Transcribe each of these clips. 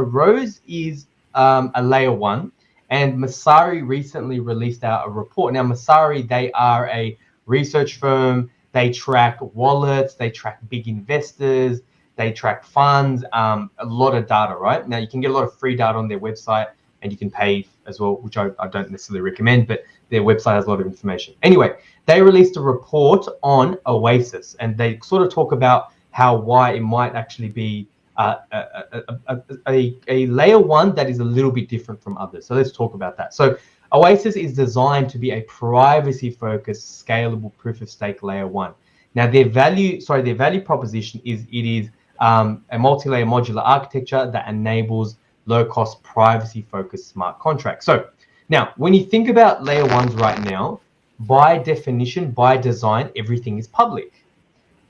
Rose is a layer one, and Messari recently released out a report. Now, Messari, they are a research firm. They track wallets, they track big investors, they track funds, a lot of data, right? Now, you can get a lot of free data on their website, and you can pay as well, which I don't necessarily recommend, but their website has a lot of information. Anyway, they released a report on Oasis, and they sort of talk about why it might actually be a layer one that is a little bit different from others. So let's talk about that. So Oasis is designed to be a privacy-focused, scalable proof-of-stake layer one. Now, their value proposition is it is a multi-layer modular architecture that enables low-cost, privacy-focused smart contracts. So now, when you think about layer ones right now, by definition, by design, everything is public.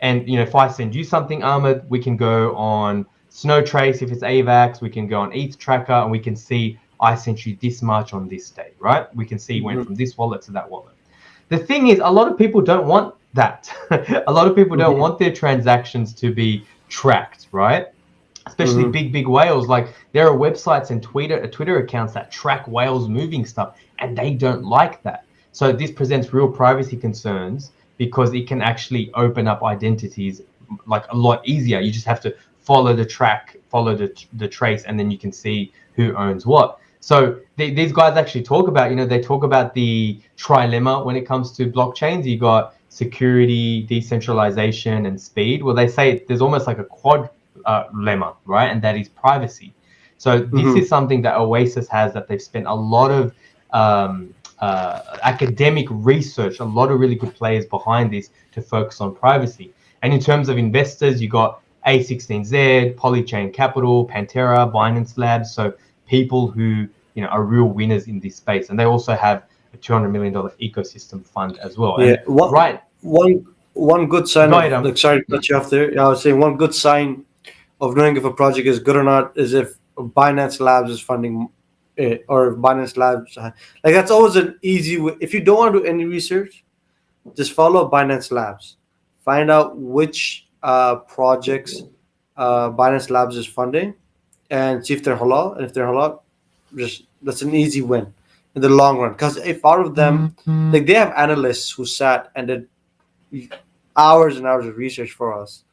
And if I send you something, Ahmed, we can go on Snowtrace if it's AVAX, we can go on ETH tracker, and we can see I sent you this much on this day, right? We can see it went from this wallet to that wallet. The thing is, a lot of people don't want that. A lot of people don't want their transactions to be tracked, right? Especially big whales. Like, there are websites and Twitter accounts that track whales moving stuff, and they don't like that. So this presents real privacy concerns, because it can actually open up identities like a lot easier. You just have to follow the track, follow the trace, and then you can see who owns what. So these guys actually talk about, they talk about the trilemma when it comes to blockchains. You got security, decentralization, and speed. Well, they say there's almost like a quad lemma, right? And that is privacy. So this is something that Oasis has, that they've spent a lot of academic research, a lot of really good players behind this to focus on privacy. And in terms of investors, you got A16Z, Polychain Capital, Pantera, Binance Labs. So people who are real winners in this space, and they also have a $200 million ecosystem fund as well. Yeah, and, one good sign. Sorry to cut you off there. I was saying one good sign of knowing if a project is good or not is if Binance Labs is funding it, or Binance Labs. Like, that's always an easy way. If you don't want to do any research, just follow Binance Labs. Find out which projects Binance Labs is funding, and see if they're halal. And if they're halal, that's an easy win in the long run. Because if out of them, like, they have analysts who sat and did hours and hours of research for us,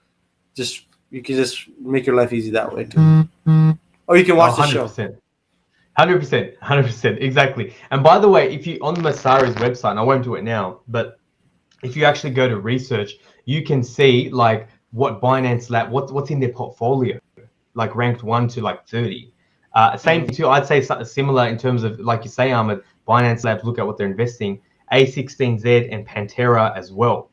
you can just make your life easy that way too. Or you can watch the show. 100%, exactly. And by the way, if you on Messari's website, and I won't do it now, but if you actually go to research, you can see like what Binance Lab, what's in their portfolio, like ranked 1 to like 30. Same thing too, I'd say something similar in terms of, like you say, Ahmed, Binance Labs, look at what they're investing, A16Z and Pantera as well.